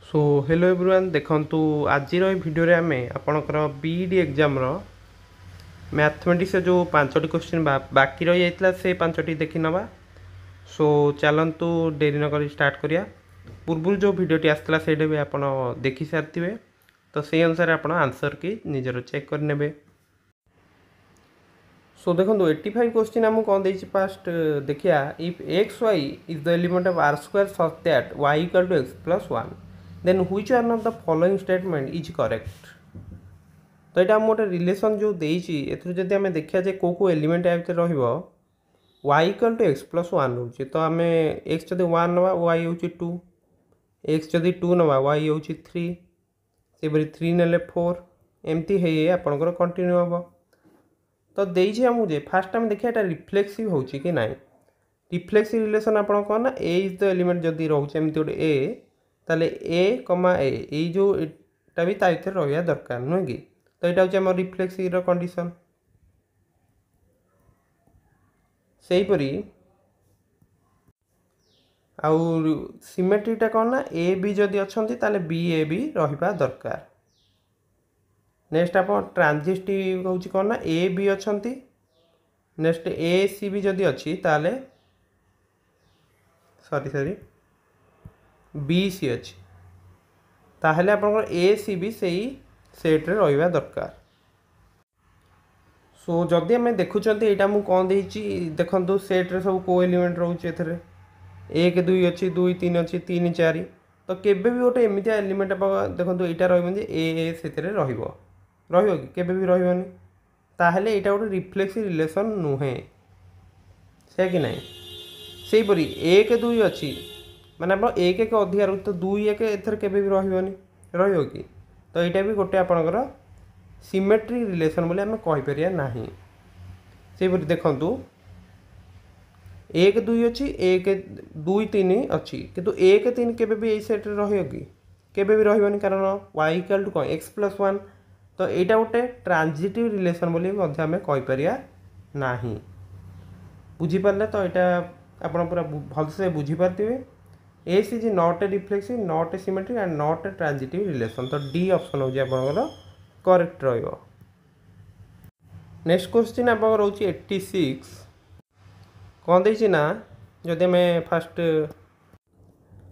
So hello everyone देखंतु आज video आम आपणकर बीईडी एग्जाम मैथमेटिक्स जो 5टी क्वेश्चन बाकी रही जाता से 5टी देखी नवा। सो चलतु डेरी नक स्टार्ट करिया। पूर्व जो भिडियोटी आसला से भी आप देखी सारी तो से अनुसार आप आंसर की निजर चेक करने। सो देखो 85 क्वेश्चन आमको कौन देती फास्ट देखिया। If x y is the element of R square such that y equal to x plus 1 then which one of the following statement is correct. तो यहाँ गोटे रिलेसन जो देती एथर आम देखा जाए कौ एलिमेंट रो y equal to x plus 1 रोचे तो आम एक्स जब 1 नवा वाई हूँ 2, एक्स जब 2 नवा वाई हूँ 3, से 3 ने 4 एमती है आपंकर कंटिन्यू हम। तो देजी आमको जे फास्ट आम देखिए यहाँ रिफ्लेक्सिव हो कि ना। रिफ्लेक्सिव रिलेसन आप कौन ना ए इज द एलिमेंट जदि रोचे एमती गोटे ए ताले ए कमा ए जोटा भी भर रहा दरकार नुहे कि। तो यहाँ हूँ आम रिफ्लेक्सिव कंडीशन। से हीपरी आउ सिमेट्रीटा कौन ना ए बी जदि अच्छा ताले बी ए भी रहा दरकार। नेक्स्ट आप ट्रांजिटिव हूँ कौन ना ए बी अच्छा नेक्स्ट ए सी भी जदि अच्छी ताले सॉरी बी सी अच्छी ताहले आप ए सी भी सही सेट्रे रहा दरकार। सो जदि आम देखुं यहाँ मुझे कौन देती देखो सेट्रे सब को एलिमेंट रोचे एथरे 1 2 अच्छी 2 3 अच्छी 3 4 तो केबे भी गोटे एमती एलिमेंट देखो यहाँ रही ए से रही कि भी रही ताहले यहाँ गोटे रिफ्लेक्सिव रिलेसन नुहे से कि नहीं। से हीपरी 1 2 अच्छी माने आप 1 1 अधिकार तो 2 1 एथर के भी रही कि। तो यहाँ भी गोटे आपणकर सिमेट्रिक रिलेसन बोली आम कहीपर ना। से हीपरी देखु 1 2 अच्छी 1 2 3 अच्छी किंतु 1 3 के भी सेट्रे रही कि भी रही कारण वाई इक्वल टू कौन एक्स प्लस 1 तो यहाँ गोटे ट्रांजिटिव रिलेसन बोली आम कहीपर ना। बुझीपारे तो यहाँ आप पूरा भलसे बुझीपारे S is not a reflexive not a symmetric and not a transitive relation. तो डी ऑप्शन हूँ आपंकर करेक्ट रो। नेक्स्ट क्वेश्चन आप रोच 86 कौन देती ना जदि आम first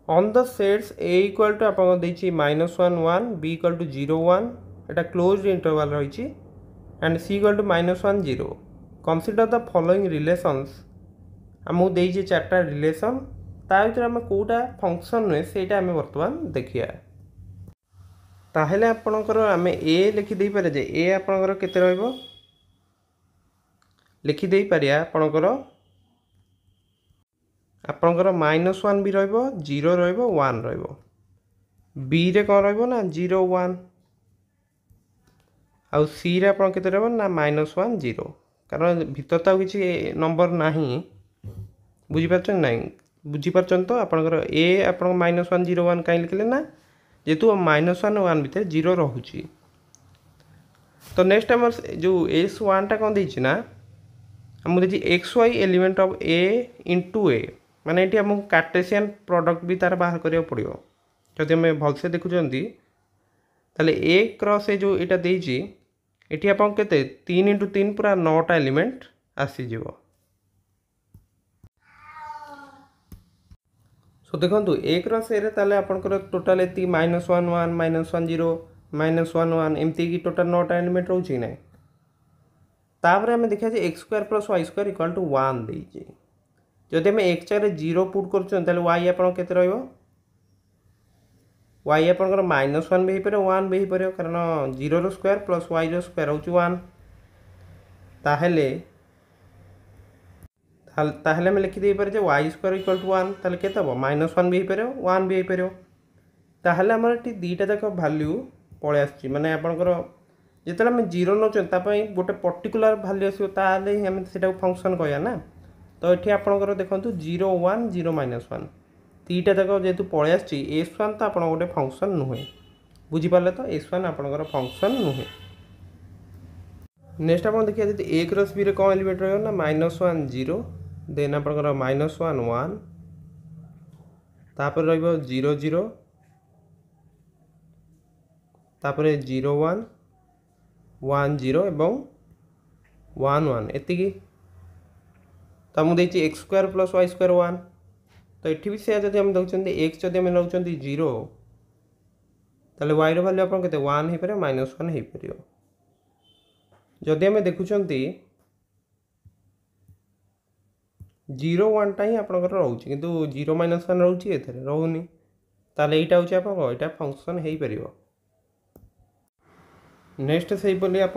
on the sets A equal to आप -1 1 बी इक्वल टू 0 1 एटा क्लोज्ड इंटरवल रही and C equal to -1 0 consider the following relations आमको देती 4टा रिलेसन ता भर आम कौटा फंक्शन नुहे से आम बर्तमान देखिए। ताहले आपणकर आम ए लिखिदे पारे जे ए आपणकर केते रहइबो लिखिदे पारिया आपणकर -1 भी रहिबो 0 रहिबो 1 रहिबो बी रे कौन रहिबो ना 0 1 आउ सी रे आपन केते रहबो ना -1 0 कारण भीतर तो किसी नंबर नाही। बुझी पारछन नाही बुझी पारछन तो आपनकर ए आपन -1 0 1 काई लिखले ना जेतु -1 1 भीतर 0 रहउची। तो नेक्स्ट टाइम जो S1 टा कौन देछि ना हम देछि xy element of a into a माने एटी हम कार्टेशियन प्रोडक्ट भी तार बाहर करियो पड़ियो। जदि हम भलसे देखुचंती ताले a क्रॉस ए जो एटा देछि एटी आपन केते 3 × 3 पूरा 9टा एलिमेंट आसी जीवो। सो देखो ए क्रॉस ए रे ताले आपनकर टोटल एति -1 1 -1 0 -1 1 एमती की टोटल 9टा एलिमेंट रोची ना। तापर आम देखा x square plus y square equal to 1 देछि जदि आम एक्स जगह 0 पुट कर वाई आप वाई आप -1 भी हो 1 भी हो कारण 0 रो स्क्वायर प्लस वाई रो स्क्वायर हूँ 1 ताहले आम लिखिदे पारे वाई स्क्वायर इक्वल टू 1 ताहले केते हम -1 भी हो 1 भी हो ताहले आमर ये दुईटा जाक भैल्यू पलि आसछि माने आपनकर जिते आम 0 नौपाई गोटे पर्टिकुलर भैल्यू आसो ताहले आम से फंक्शन कहया ना। तो ये आपंकर देखो 0 1 0 -1 दुईटा जाक जेहेतु पलि आसछि S1 तो आप गोटे फंक्शन नुहे। बुझीपारे तो S1 आपंकर फंक्शन नुहे। नेक्स्ट आप देखिए जब ए क्रॉस बी रे कौन एलिमेंट रही ना -1 0 देन आपंकर -1 1 तापर रहिबो 0 0 तापर 0 1 1 0 एवं 1 1 एतिकी तो मुझे x square plus y square 1 तो ये भी से जब दौरान एक्स जब आम नौ 0 ताले वाई रैल्यू आप 1 हो पारे -1 हो पार जदि आम देखुं 0 1 ही आप रोचे कि 0 -1 रोचे ये रोनी ताले यहाँ हूँ आप फंक्शन हो पार नेक्स्ट से आप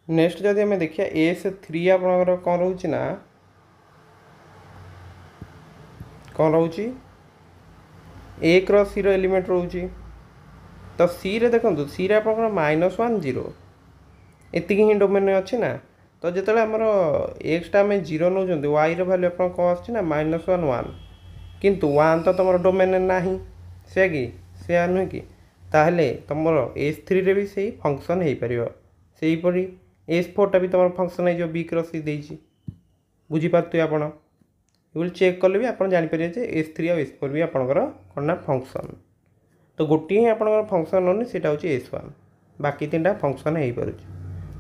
नेक्स्ट जदि आम देखिए S3 आप कौन रोचे ना कौन रोचे ए क्रॉस सी एलिमेंट रोचे तो सी रे देखो सी रे आप -1 0 एति ही डोमेन अच्छी ना तो जो आमर एक्सटा आम 0 नौ वाई भैल्यू आप कौन आना -1 1 किंतु 1 तो तुम डोमेन ना से कि से नुहे कि ताहले तुम S3 रे भी सही फंक्शन हो पार से हीपरी S4 भी तुम फंक्शन हो बी क्रॉस सी देती बुझीपारे आपड़ ये चेक कले भी आप जापर S3 और S4 भी आपंकर कौन ना फंक्शन तो गोटे ही आप फंक्शन नौनी से हूँ S1 बाकी 3टा फंक्शन हो पार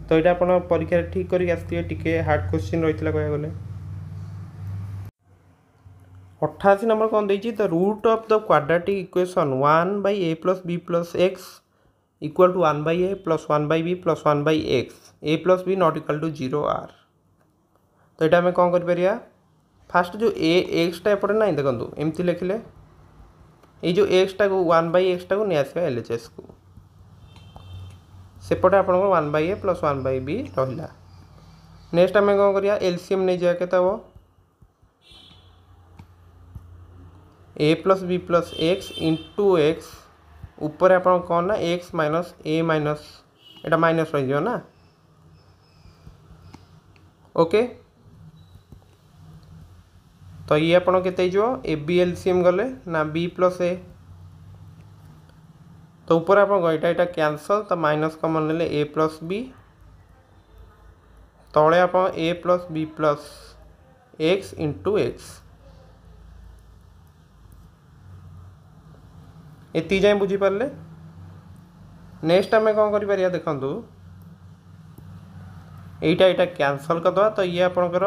तो ये आप परीक्षा ठीक करके हार्ड क्वेश्चन रही है कह गले 88 नंबर कौन देती the root of the quadratic equation 1 by a plus b plus x equal to 1 by a plus 1 by b plus 1 by x a plus b not equal to 0 r तो यहाँ आम कौन कर फास्ट जो ए एक्सटा एपटे ना देखो एमती लिखिले ये जो एक्सटा को 1 by एक्सटा को नहीं आसवा LHS को सेपटे आप 1 by a plus 1 by b रहा नेक्स्ट आम कौन करिया एलसीएम नहीं जाए के a plus b plus x into x ऊपर आप कौन ना x minus a minus Etah minus रही ना ओके तो ये आप ए बी एलसीएम गले ना b प्लस ए तो ऊपर आप यहाँ कैंसल तो माइनस कमन ले a प्लस बी तले आप a plus B plus x into x ये जाए बुझीपारे नेक्स्ट आम कौन कर देखु यहाँ कैंसल करदे तो ये आपंकर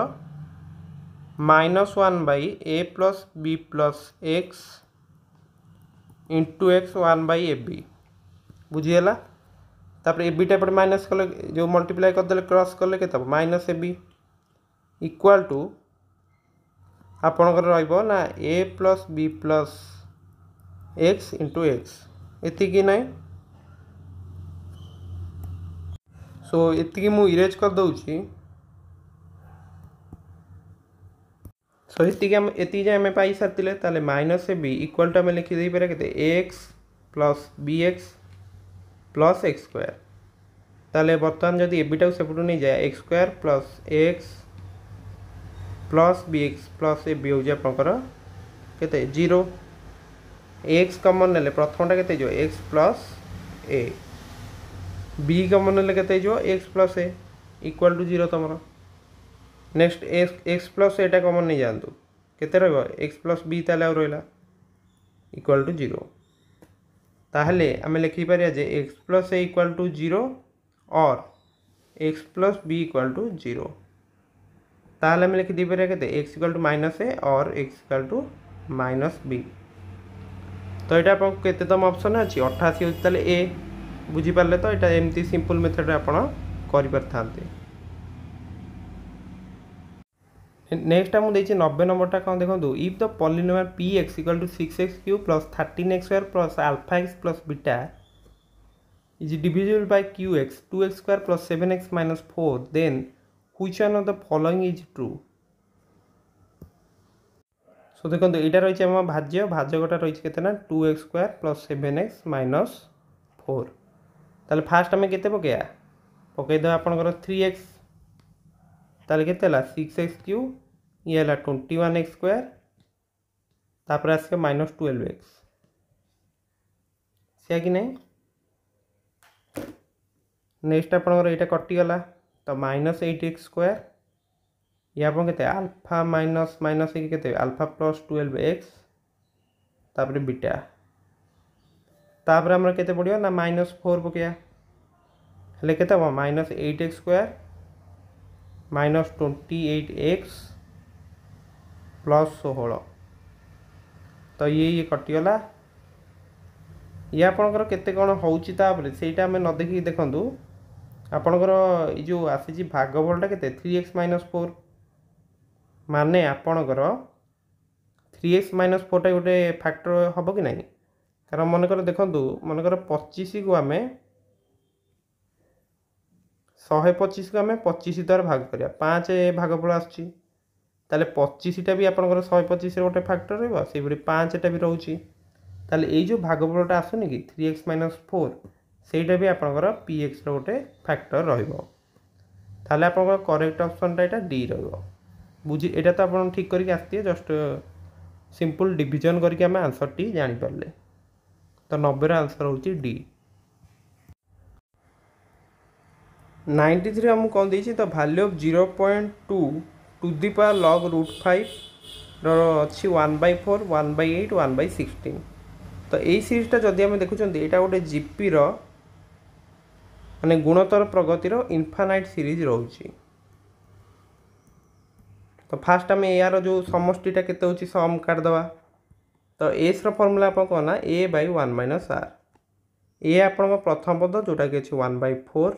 -1 by a plus b plus x into x 1 by a b बुझीगला तापर ए बीटा एपटे माइनस कले जो मल्टीप्लाई करदे क्रॉस कले के minus A B equal to आपणकर रहा a plus B plus x into x एति ना सो एति मु इरेज कर दूची सो ये आम पाई सारे minus A B equal to आम लिखिदे पारे के x plus B x plus x square ताले बर्तमान जब ए बीटा सेपटू नहीं जाए x square plus x plus B x plus A B हूँ आपंकर के 0 एक्स कमन ने प्रथमटा के x plus A B common ने के x plus A equal to 0 तुम नेक्स्ट एक्स प्लस एटा कमन नहीं जातु केते एक्स प्लस बी ताले रहा इक्वाल टू 0 ताहले आम लिखिपर जे x plus A equal to 0 और x plus b equal to 0 ताहले आम लिखिदे पारे के x equal to minus a और x equal to minus b तो यहाँ आप केतम ऑप्शन अच्छी 88 हूँ ताले ए बुझीपारे तो यहाँ एमती सिंपल मेथड आप नेक्स्ट आम देखिए 90 नंबरटा कौन देखो if the polynomial P x equal to 6x³ plus 13x square plus alpha x plus beta is divisible by qx 2x² plus 7x minus 4 then which one of the following is true so देखो यहाँ रही आम भाज्यटा रही है 2x² plus 7x minus 4 ताले fast आम के पकईदे आपंकर 3x ताले के 6x³ ये 21x² तापर आस माइनस 12x से कि नहीं नेक्स्ट आपंकर यहाँ कटिगला तो माइनस 8x² ये आप अल्फा माइनस माइनस के अल्फा प्लस 12x तापर बीटा तापर आमर केते पड़ियो ना -4 पकया हेले केते हम -8x² -28x +16 तो ये कटिगला ये आपणकर केते कौन होउची तापर सेटा हमें न देखि देखंतु आपणकर ई जो आसी भागफलटा केते 3x - 4 माने आपणकर 3x - 4 टा गोटे फैक्टर हम कि नहीं कारण मनकर देखंतु मनकर 25 को आम 125 को आम 25 द्वारा भाग करिया 5 भागफल आसुची ताले 25टा भी आपणकर 125 गोटे फैक्टर रहबो से बड़ी 5टा भी रहउची ताले ए जो भागफलटा आसुनी कि 3x - 4 सेटा भी आपणकर px रो गोटे फैक्टर रहइबो ताले आपणकर करेक्ट ऑप्शन टा डी रहइबो बुझी एटा तो आपण ठीक करके आस्तिए जस्ट सिंपल डिवीजन करके आम आंसर टी जानि परले तो 90 रा आंसर होची डी 93 हमको कौन देछि तो value of 0.2 to the power log √5 रो अछि 1/4 1/8 1/16 तो यही सीरीजटा जदि आम देखुं यहाँ गोटे जीपी रो माने गुणोत्तर प्रगतिर इनफानाइट सीरीज रोची तो फास्ट आम यार जो समष्टिटा केते होची सम काटदवा तो एस रो फॉर्मूला आप कहना a/1 - r ए आपन प्रथम पद जोटा कि 1/4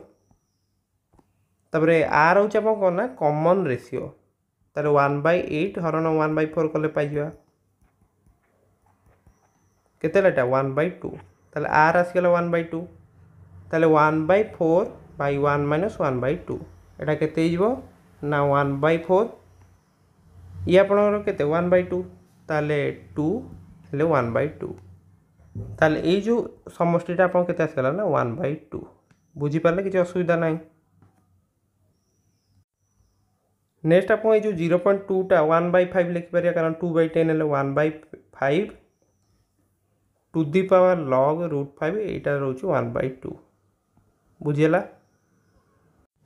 तापर आर हूँ आप कहना कॉमन रेशियो तार 1/8 हरण 1/4 कले पाइबा केतेलाटा 1/2 ताले आर आसीगला 1/2 ताले 1/4/1 - 1/2 एटा केते हिजबो ना 1/4 ये आपनकर केते 1/2 ताले 2 हेले 1/2 ताले ए जो समष्टिटा आपन केते आसीगला ना 1/2 बुझी पारले किछ असुविधा नाही नेक्स्ट आप जो 0.2 टा 1/5 लिखि पारिया कारण 2/10 हेले 1/5 टू दी पावर log √5 एटा रोच 1/2 बुझीला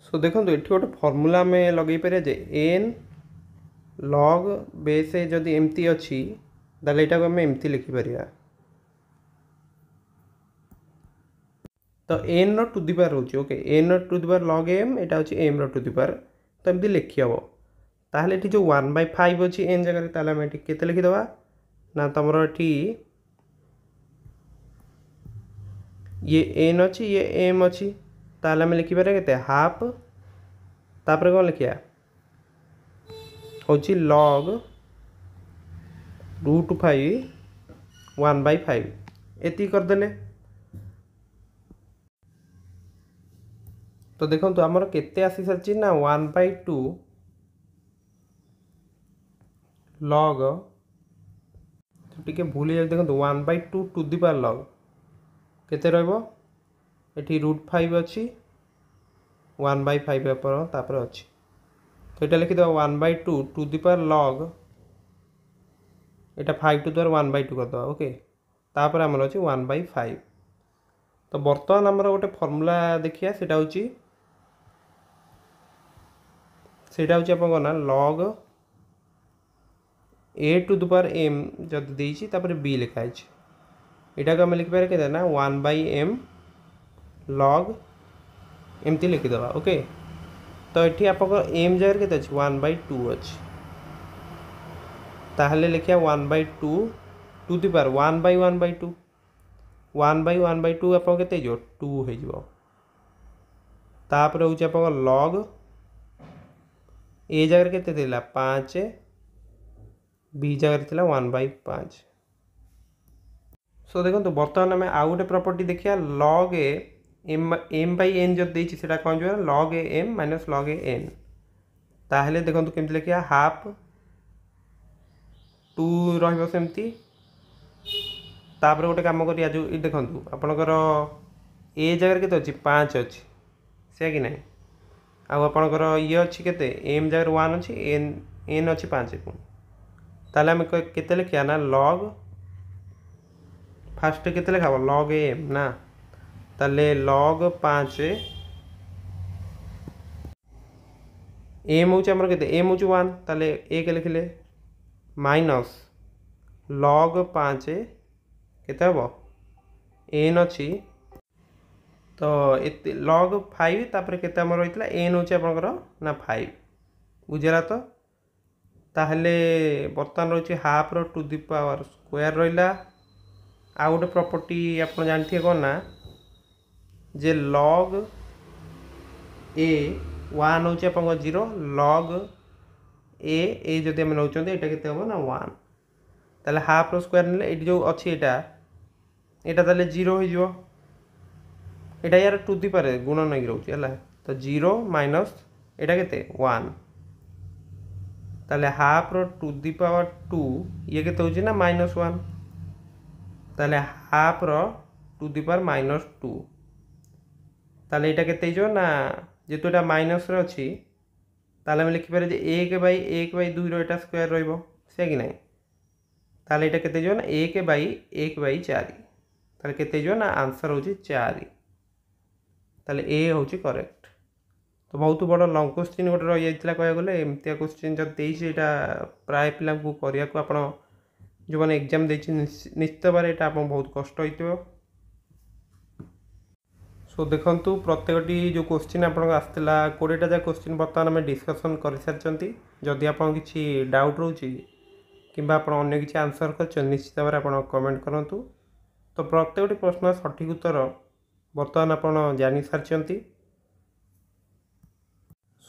सो देखो ये गोटे फॉर्मूला में लगे पारे जे n log बेस जदि एमती अच्छी ताले एटा को हम एमती लिखि पारिया तो n raise to the power होची okay n raise to the power log m एटा होची m raise to the power तो एमती लिखि हबो ताहले एठी जो 1/5 अच्छी n जगह ताले हम एठी केते लिखि दबा ना तमरो एठी ये n अच्छी ये m अच्छी ताले में लिखि पारे केते हाफ तापर कोन लिखिया होची log √5 1/5 एती कर देले तो देखो तो हमर केते आसी सरची ना 1/2 log तो टिके भूल जाय देखो 1/2 टू दी पावर log केते रहबो एठी √5 अछि 1/5 पर तापर अछि तो एटा लिखि दबा 1/2 to the power log Etah 5 to the power 1/2 कर दबा ओके तापर हमर अछि 1/5 तो वर्तमान हमर गोटे फार्मूला देखिया सेटा होची अपन कोना log a to the power m जद देइछि तापर b लिखा अछि एटा को हम लिखि पारे केते ना 1/m log एमती लिखि दबा ओके तो एठी आपको m जगह केते अछि 1/2 अछि ताहले लिखिया 1/2 टू द पावर 1/1/2 1/1/2 आपको केते जो 2 हे जिवो तापर होची आपको log a जगह केते देला 5 b जगह थिला 1/5 सो देखो तो बर्तमान में आउ गोटे प्रॉपर्टी देखिया log a m/n जो देछि सेटा कोन जो log a m - log a n ताहले देखो तो केमति लिखिया हाफ 2 रहइबो सेमती तापर गोटे काम करिया जो ई देखंतु आपनकर a जगह केते अछि 5 अछि से कि नहीं आ आपनकर ये अछि केते m जगह 1 अछि n अछि 5 ताले हम केते लिखिया ना log फास्ट केते लिखाबो log a m ना ताले log 5 m होची हमर केते m होची 1 ताले a के लिखले माइनस log 5 केते हबो एन अच्छी तो एत लॉग 5 तापर केते हमर रहितला एन होची आपनकर ना 5 बुझेला तो ताहले बर्तमान रही हाफ रो टू द पावर स्क्वायर रहा आ गोटे प्रॉपर्टी आप जानते कौन ना जे लॉग ए 1 हूँ आप 0 लॉग ए जदि आम नौ यहाँ के हम ना 1 ताले हाफ रो स्क्वायर ने ये जो अच्छी यहाँ ताले 0 हो एटा यार टू दी पारे गुण नहीं रोचे है तो 0 माइनस एटा के 1 ताले हाफ रो टू दी पावर 2 ये के होची ना -1 ताले हाफ रो टू दी पावर -2 ताले एटा के ना जेतु एटा माइनस रे अछि ताले हम लिखि पारे जे 1/1/2 रो एटा स्क्वायर रहइबो से कि नहीं ताले एटा के ना 1/1/4 ताले के ना आंसर होची 4 ताले ए होची करेक्ट। तो बहुत बड़ लंग क्वेश्चन गोटे रही जाता कह गले एमती क्वेश्चन जब देती प्राय पिला करने को आप जो मैंने एग्जाम दे निश्चित भाव यहाँ आप बहुत कष्ट हो। सो देखु प्रत्येकटी जो क्वेश्चन आप आसाला 20टा जा क्वेश्चन बर्तमान आम डिस्कसन कर सारी जदि आप किसी डाउट रोचे कि अन्य किसी आंसर कर निश्चित भाव आप कमेंट करूँ। तो प्रत्येकटी प्रश्न सठिक उत्तर बर्तमान आप जानी सारी।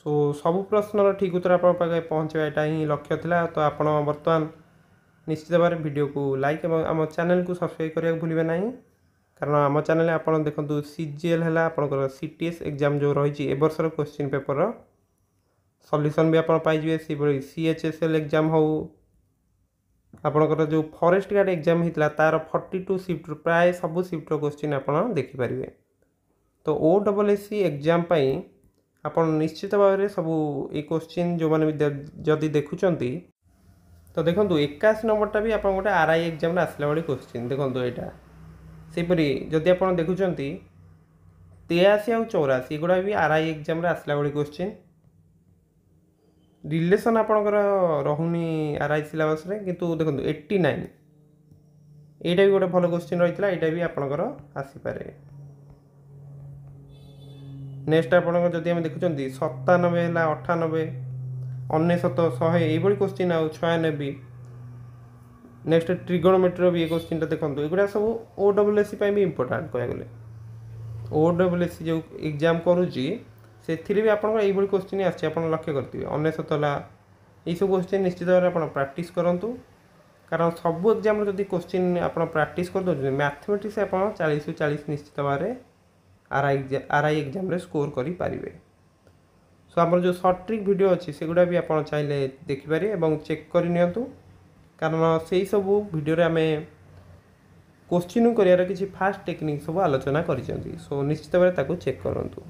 सो सबु प्रश्नर ठीक उत्तर आप पहुँचा यहाँ ही लक्ष्य था। तो आप बर्तमान निश्चित भाव वीडियो को लाइक और आम चैनल को सब्सक्राइब करने भूलें ना कारण आम चैनल आप देखो सीजीएल है आपंकर सीटीएस एग्जाम जो रही ए वर्षर क्वेश्चन पेपर सॉल्यूशन भी आप पाइबे से सीएचएसएल एग्जाम हो आपंकर जो फॉरेस्ट गार्ड एग्जाम होता तार 42 शिफ्ट प्राय सब शिफ्टर क्वेश्चन आप देखिपारे। तो OSSC एग्जाम आप निश्चित भाव में सब ये क्वेश्चन जो मैंने जदि देखुं तो देखो 81 नंबरटा भी आप गोटे RI एग्जाम आसला भाई क्वेश्चन देखो यहाँ सेपरी जदि आप देखुं 83 और 84 गुड़ा भी RI एग्जाम आसला भाई क्वेश्चन रिलेशन आपणकर रहुनी RI सिलेबस रे किंतु देखो 89 यहाँ भी गोटे भल क्वेश्चन रही है यहाँ भी आपणकर आसीपारे। नेक्स्ट आप जब देखुं 97 है 98 99 100 ये क्वेश्चन आउ 96 नेक्स्ट ट्रिगोनोमेट्री भी ये क्वेश्चन देखो युवा सब OSSC भी इम्पोर्टाट कह गले OSSC जो एग्जाम करुच्ची से भी आप क्वेश्चन आस लक्ष्य करेंगे 99 ये सब क्वेश्चन निश्चित भाव में प्रैक्टिस करूँ कारण सब एग्जाम जब क्वेश्चन आप प्रैक्टिस कर दे मैथमेटिक्स आप 40 ରୁ 40 निश्चित भाव में RI एग्जाम रे स्कोर करि पारिबे। सो आमर जो शॉर्ट ट्रिक वीडियो अच्छी से गुड़ा भी आप चाहिए देखिपारे और चेक कर नियंतु कारण से सब वीडियो रे आमे क्वेश्चन करियार किसी फास्ट टेक्निक सब आलोचना करिसेंती। सो निश्चित भाव ताकू चेक करंतु।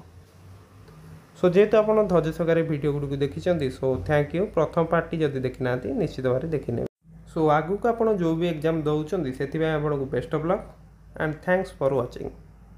सो जेहेतु आप धैर्य सहकारे वीडियो गुडी देखिसेंती सो थैंक यू। प्रथम पार्टी जदि देखि नांती निश्चित भाव देखिने। सो आगु को आप जो भी एग्जाम दउचंती सेति आपको best of luck and thanks for watching.